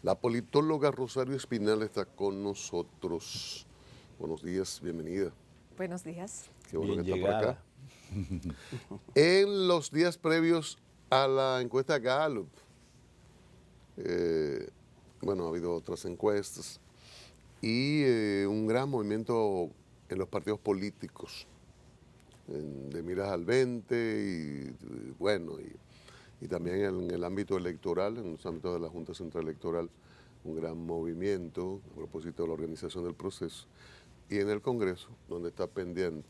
La politóloga Rosario Espinal está con nosotros. Buenos días, bienvenida. Buenos días. Qué bueno Bien que está por acá. llegada. En los días previos a la encuesta Gallup, bueno, ha habido otras encuestas y un gran movimiento en los partidos políticos, de miras al 20 y bueno, y también en el ámbito electoral, en los ámbitos de la Junta Central Electoral, un gran movimiento a propósito de la organización del proceso, y en el Congreso, donde está pendiente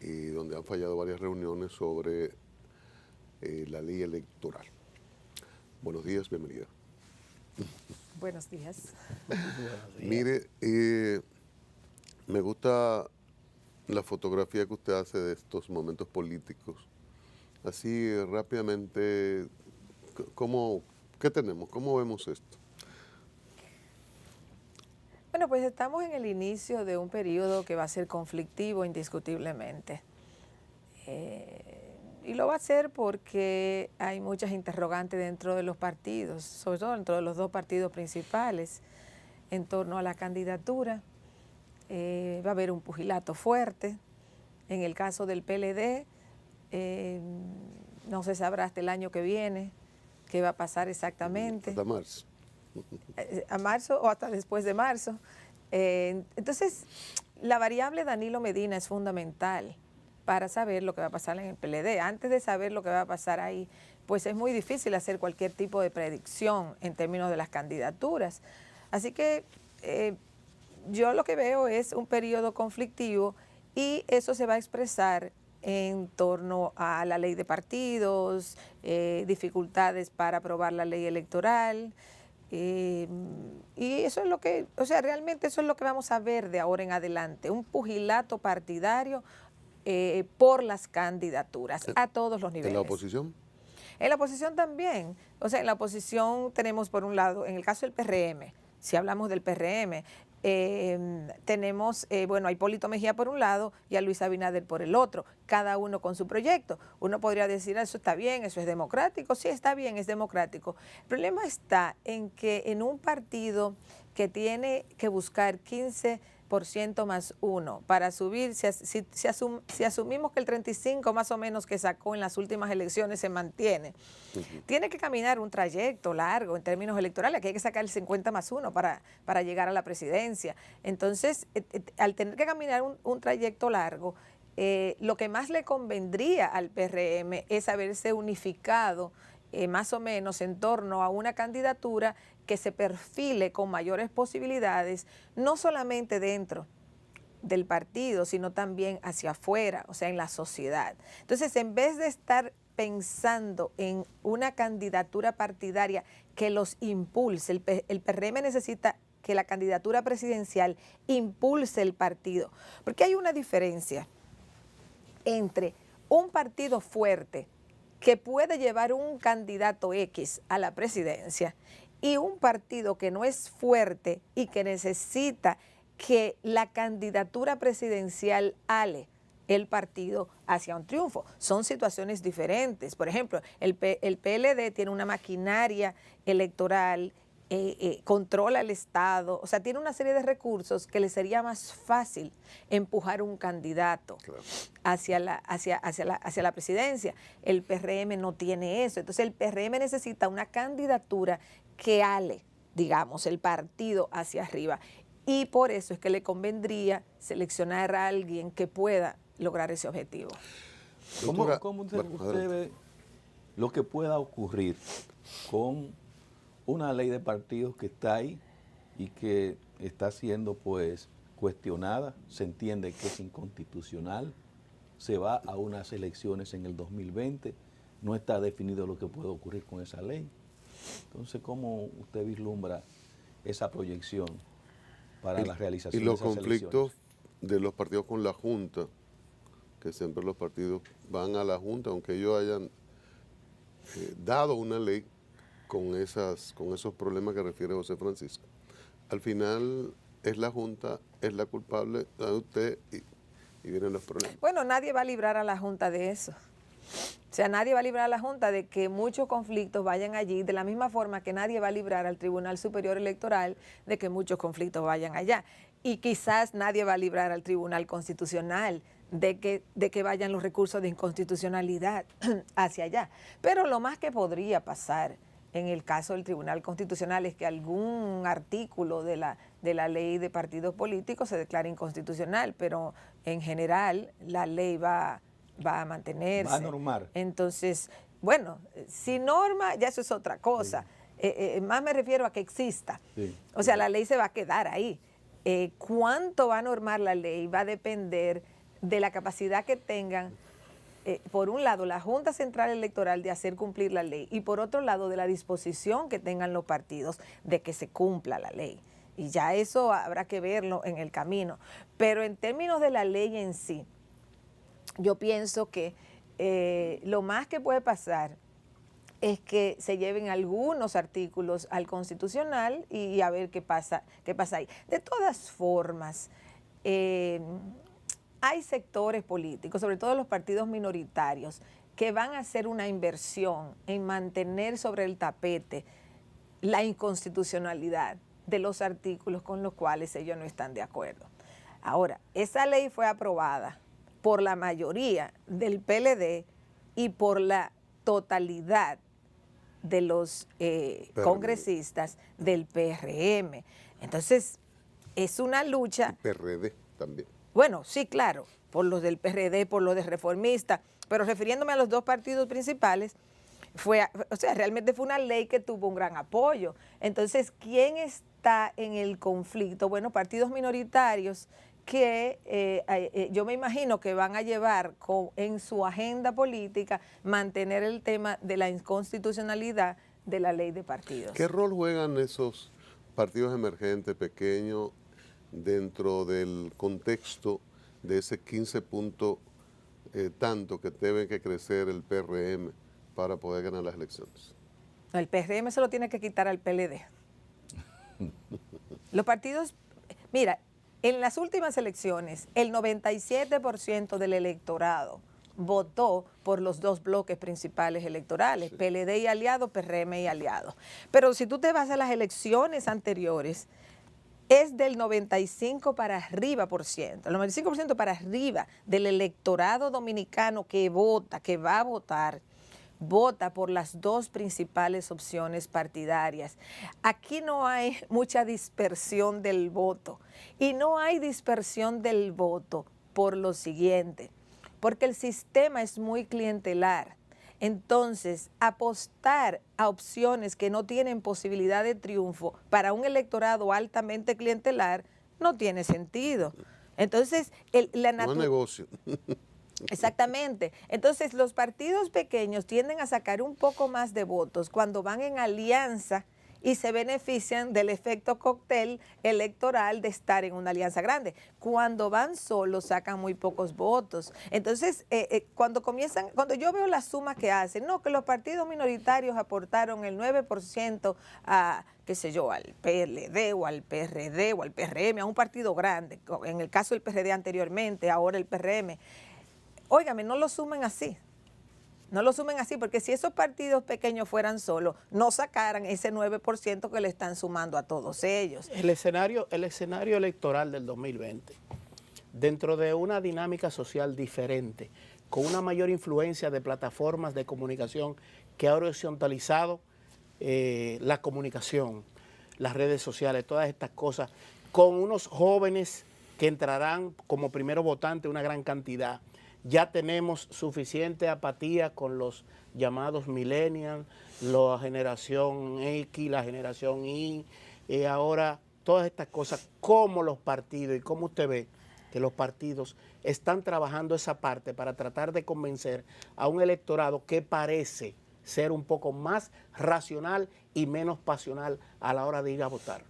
y donde han fallado varias reuniones sobre la ley electoral. Buenos días, bienvenida. Buenos días. Mire, me gusta la fotografía que usted hace de estos momentos políticos. Así rápidamente, ¿qué tenemos? ¿Cómo vemos esto? Bueno, pues estamos en el inicio de un periodo que va a ser conflictivo indiscutiblemente. Y lo va a ser porque hay muchas interrogantes dentro de los partidos, sobre todo dentro de los dos partidos principales, en torno a la candidatura. Va a haber un pugilato fuerte. En el caso del PLD, no se sabrá hasta el año que viene qué va a pasar exactamente. Hasta marzo. A marzo o hasta después de marzo. Entonces, la variable Danilo Medina es fundamental para saber lo que va a pasar en el PLD. Antes de saber lo que va a pasar ahí, pues es muy difícil hacer cualquier tipo de predicción en términos de las candidaturas. Así que yo lo que veo es un periodo conflictivo y eso se va a expresar en torno a la ley de partidos, dificultades para aprobar la ley electoral. Y eso es lo que, o sea, realmente eso es lo que vamos a ver de ahora en adelante, un pugilato partidario por las candidaturas a todos los niveles. ¿En la oposición? En la oposición también, o sea, en la oposición tenemos por un lado, en el caso del PRM, si hablamos del PRM, tenemos, bueno, a Hipólito Mejía por un lado y a Luis Abinader por el otro, cada uno con su proyecto. Uno podría decir, eso está bien, eso es democrático. Sí, está bien, es democrático. El problema está en que en un partido que tiene que buscar 15% más 1 para subir, si asumimos que el 35 más o menos que sacó en las últimas elecciones se mantiene, tiene que caminar un trayecto largo en términos electorales, que hay que sacar el 50 más 1 para llegar a la presidencia. Entonces, al tener que caminar un trayecto largo, lo que más le convendría al PRM es haberse unificado más o menos en torno a una candidatura que se perfile con mayores posibilidades, no solamente dentro del partido, sino también hacia afuera, o sea, en la sociedad. Entonces, en vez de estar pensando en una candidatura partidaria que los impulse, el PRM necesita que la candidatura presidencial impulse el partido, porque hay una diferencia entre un partido fuerte que puede llevar un candidato X a la presidencia y un partido que no es fuerte y que necesita que la candidatura presidencial ale el partido hacia un triunfo. Son situaciones diferentes. Por ejemplo, el PLD tiene una maquinaria electoral, controla el Estado, o sea, tiene una serie de recursos que le sería más fácil empujar un candidato hacia la presidencia. El PRM no tiene eso. Entonces, el PRM necesita una candidatura que ale, digamos, el partido hacia arriba. Y por eso es que le convendría seleccionar a alguien que pueda lograr ese objetivo. ¿Cómo usted ve lo que pueda ocurrir con una ley de partidos que está ahí y que está siendo pues cuestionada? Se entiende que es inconstitucional, se va a unas elecciones en el 2020, no está definido lo que puede ocurrir con esa ley. Entonces, ¿cómo usted vislumbra esa proyección para la realización de esas elecciones? Y los conflictos de los partidos con la Junta, que siempre los partidos van a la Junta, aunque ellos hayan dado una ley con esos problemas que refiere José Francisco. Al final es la Junta, es la culpable de usted y vienen los problemas. Bueno, nadie va a librar a la Junta de eso. O sea, nadie va a librar a la Junta de que muchos conflictos vayan allí, de la misma forma que nadie va a librar al Tribunal Superior Electoral de que muchos conflictos vayan allá. Y quizás nadie va a librar al Tribunal Constitucional de que vayan los recursos de inconstitucionalidad hacia allá. Pero lo más que podría pasar en el caso del Tribunal Constitucional es que algún artículo de la ley de partidos políticos se declare inconstitucional, pero en general la ley va a mantenerse. Va a normar. Entonces, bueno, si norma, ya eso es otra cosa. Sí. Más me refiero a que exista. Sí. O sea, la ley se va a quedar ahí. ¿Cuánto va a normar la ley? Va a depender de la capacidad que tengan, por un lado, la Junta Central Electoral de hacer cumplir la ley y por otro lado, de la disposición que tengan los partidos de que se cumpla la ley. Y ya eso habrá que verlo en el camino. Pero en términos de la ley en sí, yo pienso que lo más que puede pasar es que se lleven algunos artículos al Constitucional y a ver qué pasa ahí. De todas formas, hay sectores políticos, sobre todo los partidos minoritarios, que van a hacer una inversión en mantener sobre el tapete la inconstitucionalidad de los artículos con los cuales ellos no están de acuerdo. Ahora, esa ley fue aprobada por la mayoría del PLD y por la totalidad de los congresistas del PRM. Entonces, es una lucha. Y PRD también. Bueno, sí, claro, por los del PRD, por los de Reformista, pero refiriéndome a los dos partidos principales, realmente fue una ley que tuvo un gran apoyo. Entonces, ¿quién está en el conflicto? Bueno, partidos minoritarios que yo me imagino que van a llevar en su agenda política mantener el tema de la inconstitucionalidad de la ley de partidos. ¿Qué rol juegan esos partidos emergentes pequeños dentro del contexto de ese 15 puntos tanto que debe que crecer el PRM para poder ganar las elecciones? El PRM se lo tiene que quitar al PLD. Los partidos, mira, en las últimas elecciones, el 97% del electorado votó por los dos bloques principales electorales, sí. PLD y aliados, PRM y aliados. Pero si tú te vas a las elecciones anteriores, es del 95 para arriba por ciento, el 95% para arriba del electorado dominicano que vota, que va a votar, vota por las dos principales opciones partidarias. Aquí no hay mucha dispersión del voto y no hay dispersión del voto por lo siguiente, porque el sistema es muy clientelar. Entonces, apostar a opciones que no tienen posibilidad de triunfo para un electorado altamente clientelar no tiene sentido. Entonces, no es negocio. Exactamente. Entonces, los partidos pequeños tienden a sacar un poco más de votos cuando van en alianza y se benefician del efecto cóctel electoral de estar en una alianza grande. Cuando van solos, sacan muy pocos votos. Entonces, cuando yo veo la suma que hacen, no, que los partidos minoritarios aportaron el 9% a, qué sé yo, al PLD o al PRD o al PRM, a un partido grande, en el caso del PRD anteriormente, ahora el PRM. Óigame, no lo sumen así. No lo sumen así, porque si esos partidos pequeños fueran solos, no sacaran ese 9% que le están sumando a todos ellos. El escenario electoral del 2020, dentro de una dinámica social diferente, con una mayor influencia de plataformas de comunicación que ha horizontalizado la comunicación, las redes sociales, todas estas cosas, con unos jóvenes que entrarán como primeros votantes, una gran cantidad. Ya tenemos suficiente apatía con los llamados millennials, la generación X, la generación Y, ahora todas estas cosas, cómo los partidos y cómo usted ve que los partidos están trabajando esa parte para tratar de convencer a un electorado que parece ser un poco más racional y menos pasional a la hora de ir a votar.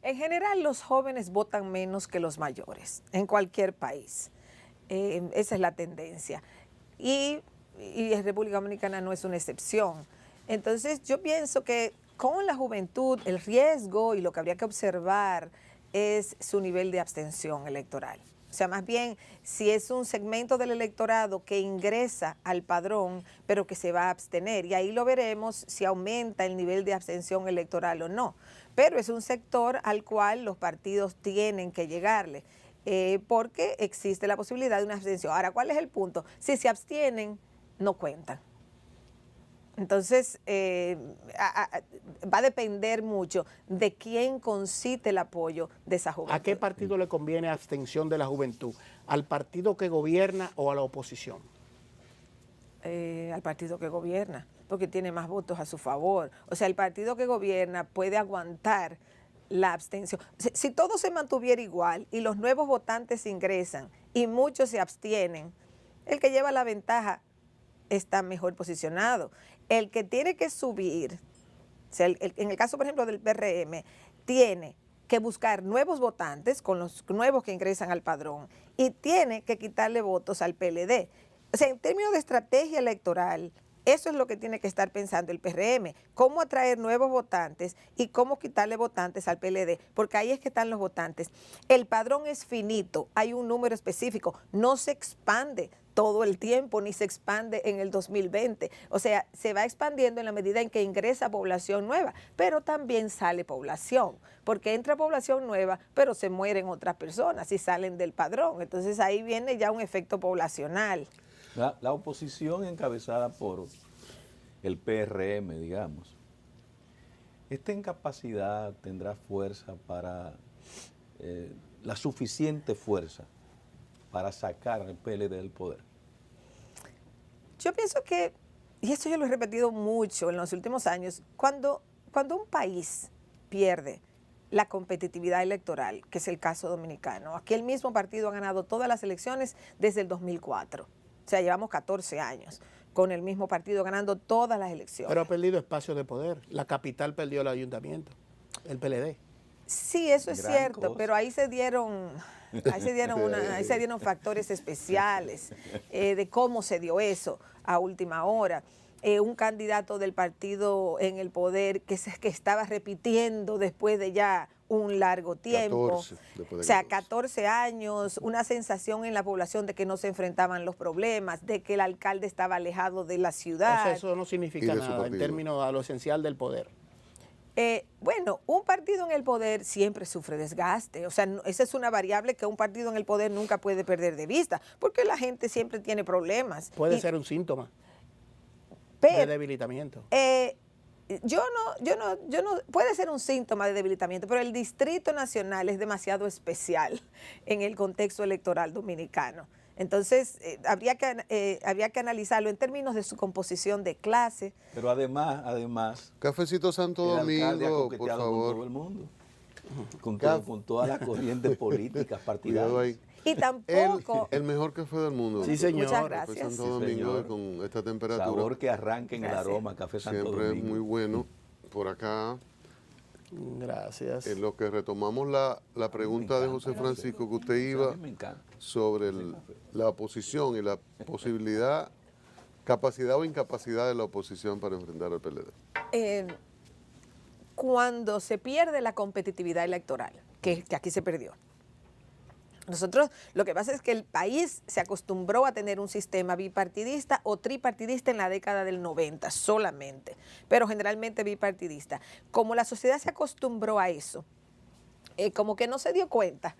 En general, los jóvenes votan menos que los mayores en cualquier país. Esa es la tendencia. Y República Dominicana no es una excepción. Entonces, yo pienso que con la juventud, el riesgo y lo que habría que observar es su nivel de abstención electoral. O sea, más bien, si es un segmento del electorado que ingresa al padrón, pero que se va a abstener, y ahí lo veremos si aumenta el nivel de abstención electoral o no. Pero es un sector al cual los partidos tienen que llegarle, porque existe la posibilidad de una abstención. Ahora, ¿cuál es el punto? Si se abstienen, no cuentan. Entonces, va a depender mucho de quién concite el apoyo de esa juventud. ¿A qué partido le conviene abstención de la juventud? ¿Al partido que gobierna o a la oposición? Al partido que gobierna, porque tiene más votos a su favor. O sea, el partido que gobierna puede aguantar la abstención. Si todo se mantuviera igual y los nuevos votantes ingresan y muchos se abstienen, el que lleva la ventaja está mejor posicionado. El que tiene que subir, o sea, en el caso, por ejemplo, del PRM, tiene que buscar nuevos votantes con los nuevos que ingresan al padrón y tiene que quitarle votos al PLD. O sea, en términos de estrategia electoral, eso es lo que tiene que estar pensando el PRM, cómo atraer nuevos votantes y cómo quitarle votantes al PLD, porque ahí es que están los votantes. El padrón es finito, hay un número específico, no se expande todo el tiempo, ni se expande en el 2020. O sea, se va expandiendo en la medida en que ingresa población nueva, pero también sale población, porque entra población nueva, pero se mueren otras personas y salen del padrón. Entonces ahí viene ya un efecto poblacional. La oposición encabezada por el PRM, digamos, ¿esta incapacidad tendrá fuerza para, la suficiente fuerza para sacar al PLD del poder? Yo pienso que, y esto yo lo he repetido mucho en los últimos años, cuando un país pierde la competitividad electoral, que es el caso dominicano, aquí el mismo partido ha ganado todas las elecciones desde el 2004. O sea, llevamos 14 años con el mismo partido ganando todas las elecciones. Pero ha perdido espacio de poder. La capital perdió el ayuntamiento, el PLD. Sí, eso es Gran cierto, cosa. pero ahí se dieron factores especiales de cómo se dio eso a última hora. Un candidato del partido en el poder que estaba repitiendo después de ya un largo tiempo, 14 años, una sensación en la población de que no se enfrentaban los problemas, de que el alcalde estaba alejado de la ciudad. O sea, eso no significa nada en términos a lo esencial del poder. Bueno, un partido en el poder siempre sufre desgaste, o sea, esa es una variable que un partido en el poder nunca puede perder de vista, porque la gente siempre tiene problemas. Puede ser un síntoma de debilitamiento. Puede ser un síntoma de debilitamiento, pero el Distrito Nacional es demasiado especial en el contexto electoral dominicano. Entonces, habría que analizarlo en términos de su composición de clase. Pero además... Cafecito Santo Domingo, por favor. Con todo el mundo, con todas las corrientes políticas partidarias. Y tampoco... El mejor café del mundo. Sí, señor. Muchas gracias. Café Santo Domingo, con esta temperatura. Sabor que arranca en el aroma, Café Santo Domingo. Siempre es muy bueno. Por acá... Gracias. En lo que retomamos la pregunta de José Francisco, que usted iba sobre la oposición y la posibilidad, capacidad o incapacidad de la oposición para enfrentar al PLD. Cuando se pierde la competitividad electoral, que aquí se perdió. Nosotros, lo que pasa es que el país se acostumbró a tener un sistema bipartidista o tripartidista en la década del 90 solamente, pero generalmente bipartidista. Como la sociedad se acostumbró a eso, como que no se dio cuenta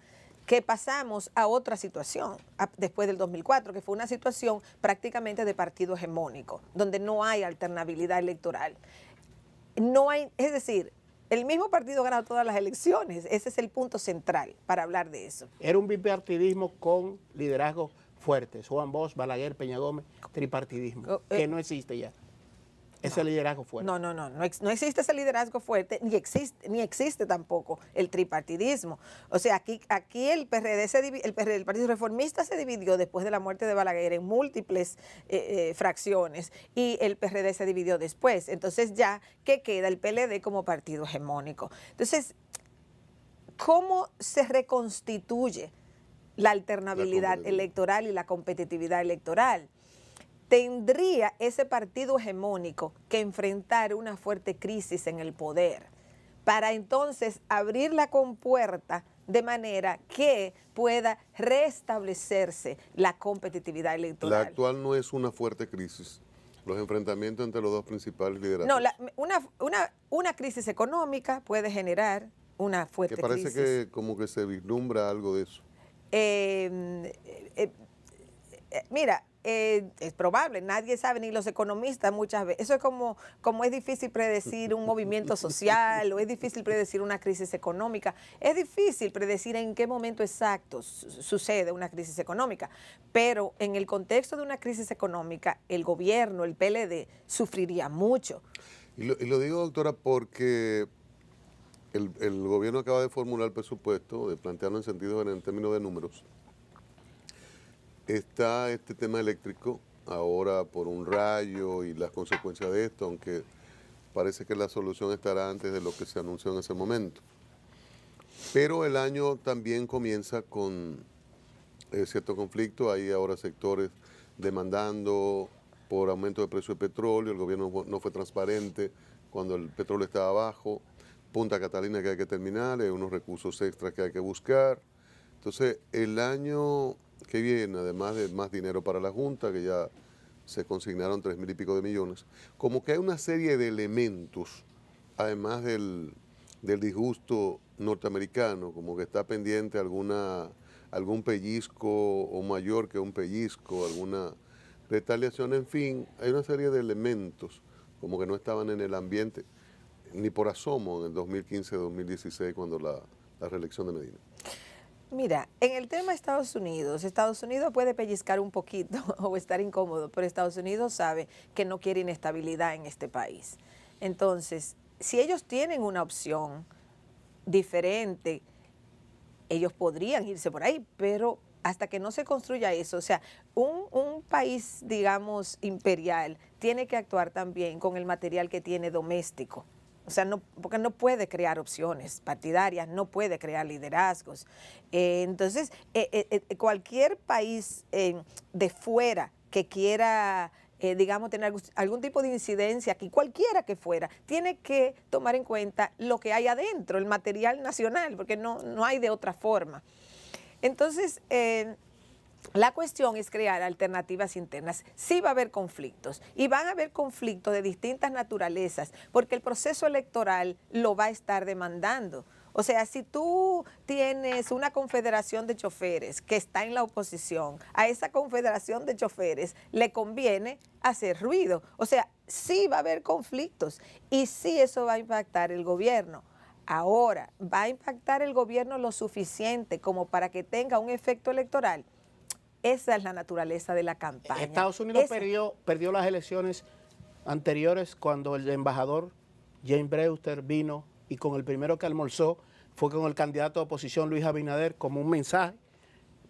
que pasamos a otra situación después del 2004, que fue una situación prácticamente de partido hegemónico, donde no hay alternabilidad electoral. No hay, es decir, el mismo partido ha ganado todas las elecciones. Ese es el punto central para hablar de eso. Era un bipartidismo con liderazgo fuertes. Juan Bosch, Balaguer, Peña Gómez, tripartidismo, que no existe ya. Ese liderazgo fuerte. No existe ese liderazgo fuerte, ni existe tampoco el tripartidismo. O sea, aquí el PRD, el Partido Reformista se dividió después de la muerte de Balaguer en múltiples fracciones y el PRD se dividió después. Entonces ya, ¿qué queda? El PLD como partido hegemónico. Entonces, ¿cómo se reconstituye la alternabilidad electoral y la competitividad electoral? Tendría ese partido hegemónico que enfrentar una fuerte crisis en el poder para entonces abrir la compuerta de manera que pueda restablecerse la competitividad electoral. La actual no es una fuerte crisis. Los enfrentamientos entre los dos principales liderazgos. No, una crisis económica puede generar una fuerte crisis. Que parece que como que se vislumbra algo de eso. Mira, es probable, nadie sabe, ni los economistas muchas veces. Eso es como es difícil predecir un movimiento social o es difícil predecir una crisis económica. Es difícil predecir en qué momento exacto sucede una crisis económica. Pero en el contexto de una crisis económica, el gobierno, el PLD, sufriría mucho. Y lo digo, doctora, porque el gobierno acaba de formular el presupuesto, de plantearlo en términos de números. Está este tema eléctrico, ahora por un rayo y las consecuencias de esto, aunque parece que la solución estará antes de lo que se anunció en ese momento. Pero el año también comienza con cierto conflicto, hay ahora sectores demandando por aumento de precio del petróleo, el gobierno no fue transparente cuando el petróleo estaba bajo, Punta Catalina que hay que terminar, hay unos recursos extras que hay que buscar. Entonces, el año que viene, además de más dinero para la Junta, que ya se consignaron 3.000 y pico de millones, como que hay una serie de elementos, además del disgusto norteamericano, como que está pendiente algún pellizco o mayor que un pellizco, alguna retaliación, en fin, hay una serie de elementos como que no estaban en el ambiente, ni por asomo en el 2015-2016 cuando la reelección de Medina. Mira, en el tema de Estados Unidos puede pellizcar un poquito o estar incómodo, pero Estados Unidos sabe que no quiere inestabilidad en este país. Entonces, si ellos tienen una opción diferente, ellos podrían irse por ahí, pero hasta que no se construya eso, o sea, un país, digamos, imperial, tiene que actuar también con el material que tiene doméstico. O sea, porque no puede crear opciones partidarias, no puede crear liderazgos. Entonces, cualquier país de fuera que quiera, digamos, tener algún tipo de incidencia aquí, cualquiera que fuera, tiene que tomar en cuenta lo que hay adentro, el material nacional, porque no hay de otra forma. Entonces, la cuestión es crear alternativas internas. Sí va a haber conflictos y van a haber conflictos de distintas naturalezas porque el proceso electoral lo va a estar demandando. O sea, si tú tienes una confederación de choferes que está en la oposición, a esa confederación de choferes le conviene hacer ruido. O sea, sí va a haber conflictos y sí eso va a impactar el gobierno. Ahora, ¿va a impactar el gobierno lo suficiente como para que tenga un efecto electoral? Esa es la naturaleza de la campaña. Estados Unidos perdió las elecciones anteriores cuando el embajador James Brewster vino y con el primero que almorzó fue con el candidato de oposición Luis Abinader como un mensaje.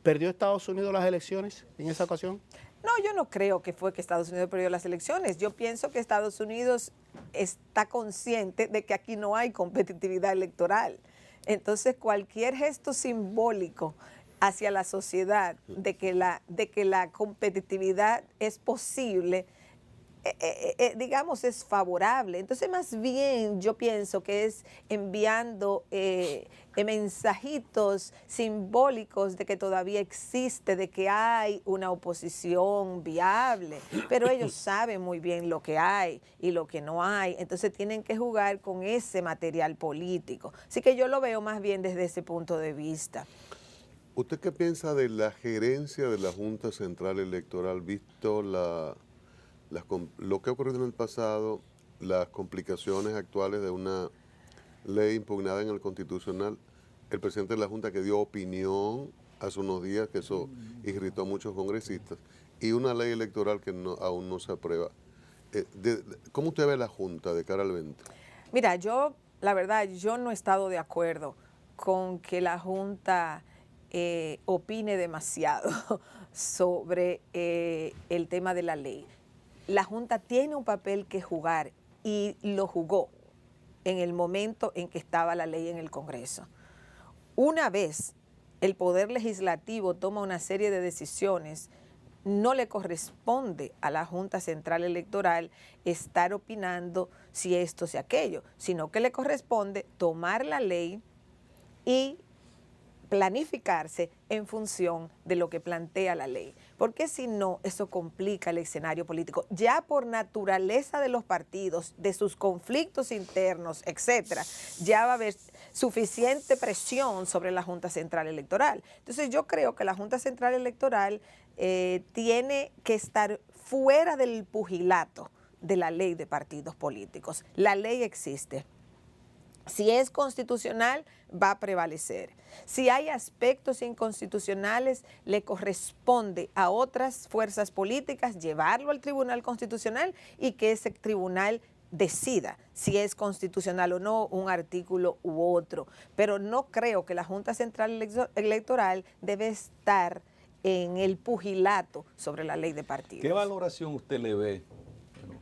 ¿Perdió Estados Unidos las elecciones en esa ocasión? No, yo no creo que fue que Estados Unidos perdió las elecciones. Yo pienso que Estados Unidos está consciente de que aquí no hay competitividad electoral. Entonces, cualquier gesto simbólico hacia la sociedad de que la competitividad es posible, digamos, es favorable. Entonces, más bien yo pienso que es enviando mensajitos simbólicos de que todavía existe, de que hay una oposición viable, pero ellos saben muy bien lo que hay y lo que no hay, entonces tienen que jugar con ese material político. Así que yo lo veo más bien desde ese punto de vista. ¿Usted qué piensa de la gerencia de la Junta Central Electoral, visto lo que ha ocurrido en el pasado, las complicaciones actuales de una ley impugnada en el Constitucional, el presidente de la Junta que dio opinión hace unos días, que eso irritó a muchos congresistas, y una ley electoral que aún no se aprueba? ¿Cómo usted ve la Junta de cara al 20? Mira, la verdad, yo no he estado de acuerdo con que la Junta opine demasiado sobre el tema de la ley. La Junta tiene un papel que jugar y lo jugó en el momento en que estaba la ley en el Congreso. Una vez el Poder Legislativo toma una serie de decisiones, no le corresponde a la Junta Central Electoral estar opinando si esto, si aquello, sino que le corresponde tomar la ley y planificarse en función de lo que plantea la ley, porque si no, eso complica el escenario político. Ya por naturaleza de los partidos, de sus conflictos internos, etcétera, ya va a haber suficiente presión sobre la Junta Central Electoral. Entonces yo creo que la Junta Central Electoral tiene que estar fuera del pugilato de la ley de partidos políticos. La ley existe. Si es constitucional, va a prevalecer. Si hay aspectos inconstitucionales, le corresponde a otras fuerzas políticas llevarlo al Tribunal Constitucional y que ese tribunal decida si es constitucional o no un artículo u otro. Pero no creo que la Junta Central Electoral debe estar en el pugilato sobre la ley de partidos. ¿Qué valoración usted le ve? Bueno,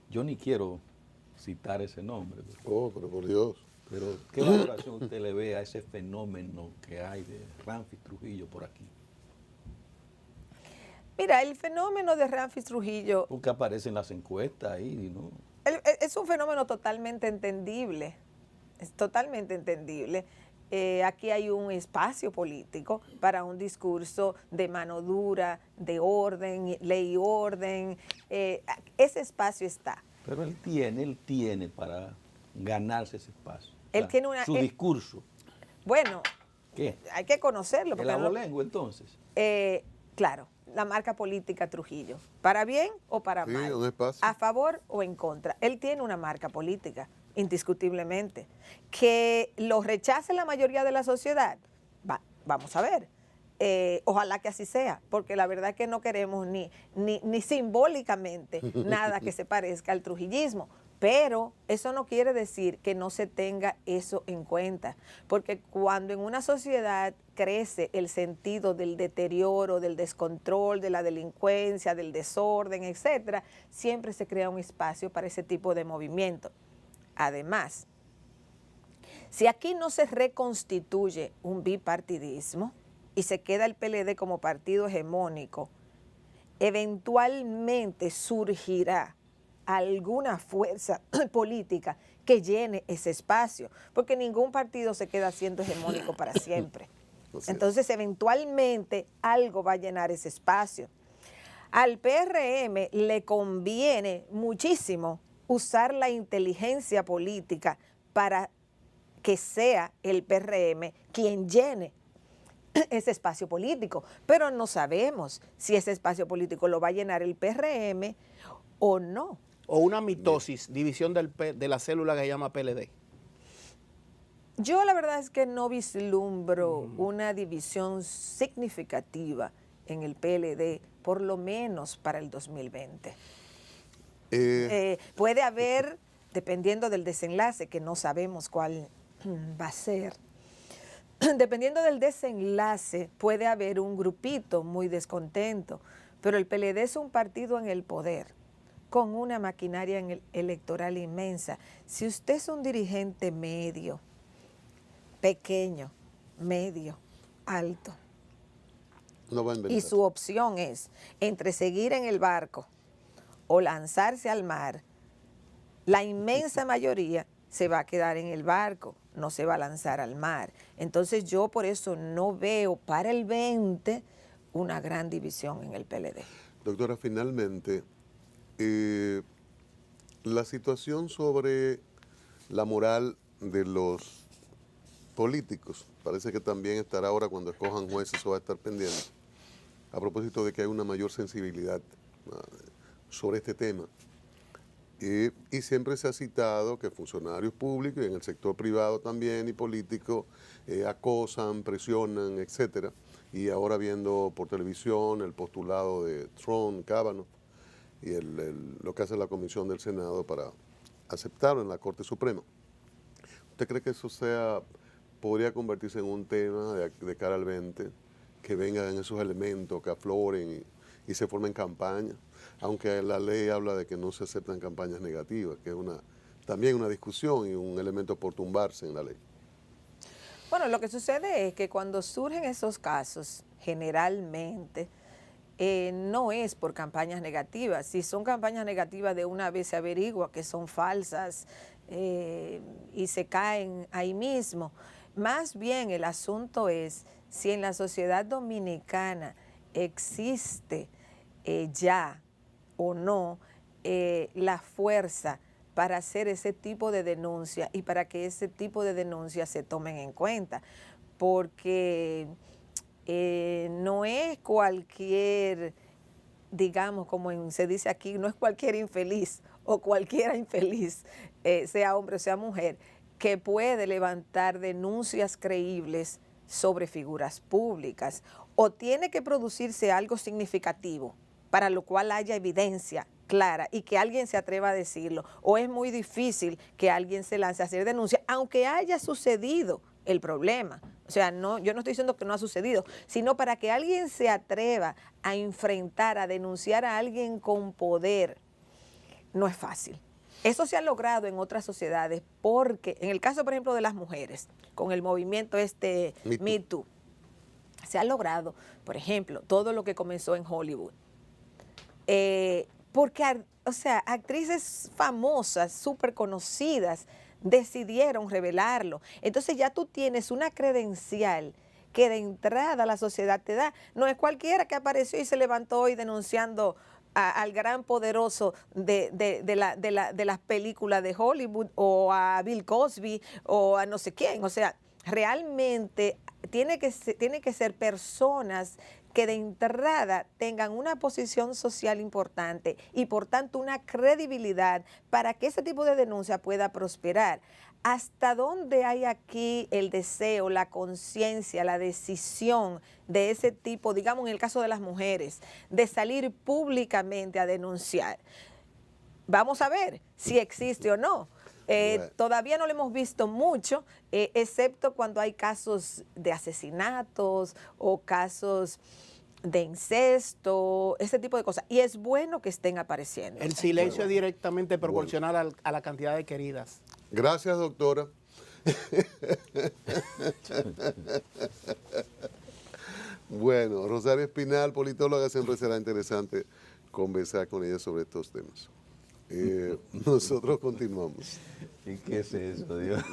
yo ni quiero citar ese nombre. Oh, pero por Dios. Pero, ¿qué valoración usted le ve a ese fenómeno que hay de Ramfis Trujillo por aquí? Mira, el fenómeno de Ramfis Trujillo... Porque aparece en las encuestas ahí, ¿no? Es un fenómeno totalmente entendible. Es totalmente entendible. Aquí hay un espacio político para un discurso de mano dura, de orden, ley y orden. Ese espacio está. Pero él tiene para ganarse ese espacio. Él tiene su discurso. Bueno, ¿qué? Hay que conocerlo. ¿El abolengo entonces? Claro, la marca política Trujillo. ¿Para bien o para mal? Un espacio. ¿A favor o en contra? Él tiene una marca política, indiscutiblemente. Que lo rechace la mayoría de la sociedad, vamos a ver. Ojalá que así sea, porque la verdad es que no queremos ni simbólicamente nada que se parezca al trujillismo. Pero eso no quiere decir que no se tenga eso en cuenta, porque cuando en una sociedad crece el sentido del deterioro, del descontrol, de la delincuencia, del desorden, etcétera, siempre se crea un espacio para ese tipo de movimiento. Además, si aquí no se reconstituye un bipartidismo y se queda el PLD como partido hegemónico, eventualmente surgirá alguna fuerza política que llene ese espacio, porque ningún partido se queda siendo hegemónico para siempre. Entonces, eventualmente, algo va a llenar ese espacio. Al PRM le conviene muchísimo usar la inteligencia política para que sea el PRM quien llene ese espacio político, pero no sabemos si ese espacio político lo va a llenar el PRM o no. O una mitosis, división de la célula que se llama PLD. Yo la verdad es que no vislumbro una división significativa en el PLD, por lo menos para el 2020. Puede haber, dependiendo del desenlace, que no sabemos cuál va a ser, dependiendo del desenlace, puede haber un grupito muy descontento, pero el PLD es un partido en el poder, con una maquinaria electoral inmensa. Si usted es un dirigente medio, pequeño, medio, alto, no va a inventar. Y su opción es entre seguir en el barco o lanzarse al mar, la inmensa mayoría se va a quedar en el barco, no se va a lanzar al mar. Entonces yo por eso no veo para el 20 una gran división en el PLD. Doctora, finalmente, la situación sobre la moral de los políticos, parece que también estará ahora cuando escojan jueces o va a estar pendiente, a propósito de que hay una mayor sensibilidad sobre este tema. Y siempre se ha citado que funcionarios públicos y en el sector privado también y políticos acosan, presionan, etcétera. Y ahora viendo por televisión el postulado de Trump, Kavanaugh, y lo que hace la Comisión del Senado para aceptarlo en la Corte Suprema. ¿Usted cree que eso podría convertirse en un tema de cara al 20, que vengan esos elementos, que afloren y se formen campañas? Aunque la ley habla de que no se aceptan campañas negativas, que es también una discusión y un elemento por tumbarse en la ley. Bueno, lo que sucede es que cuando surgen esos casos, generalmente, no es por campañas negativas. Si son campañas negativas, de una vez se averigua que son falsas y se caen ahí mismo. Más bien el asunto es si en la sociedad dominicana existe ya o no la fuerza para hacer ese tipo de denuncia y para que ese tipo de denuncias se tomen en cuenta, porque no es cualquier, digamos, como se dice aquí, no es cualquier infeliz o cualquiera infeliz, sea hombre o sea mujer, que puede levantar denuncias creíbles sobre figuras públicas, o tiene que producirse algo significativo para lo cual haya evidencia clara y que alguien se atreva a decirlo, o es muy difícil que alguien se lance a hacer denuncia, aunque haya sucedido el problema. O sea, no, yo no estoy diciendo que no ha sucedido, sino para que alguien se atreva a enfrentar, a denunciar a alguien con poder, no es fácil. Eso se ha logrado en otras sociedades porque, en el caso, por ejemplo, de las mujeres, con el movimiento Me Too, se ha logrado, por ejemplo, todo lo que comenzó en Hollywood. Porque, o sea, actrices famosas, súper conocidas, decidieron revelarlo. Entonces ya tú tienes una credencial que de entrada la sociedad te da. No es cualquiera que apareció y se levantó hoy denunciando al gran poderoso de las películas de Hollywood, o a Bill Cosby, o a no sé quién. O sea, realmente tiene que ser personas que de entrada tengan una posición social importante y por tanto una credibilidad para que ese tipo de denuncia pueda prosperar. ¿Hasta dónde hay aquí el deseo, la conciencia, la decisión de ese tipo, digamos en el caso de las mujeres, de salir públicamente a denunciar? Vamos a ver si existe o no. Todavía no lo hemos visto mucho, excepto cuando hay casos de asesinatos o casos de incesto, ese tipo de cosas. Y es bueno que estén apareciendo. El silencio es directamente proporcional a la cantidad de queridas. Gracias, doctora. Bueno, Rosario Espinal, politóloga, siempre será interesante conversar con ella sobre estos temas. Nosotros continuamos. ¿Y qué es eso, Dios?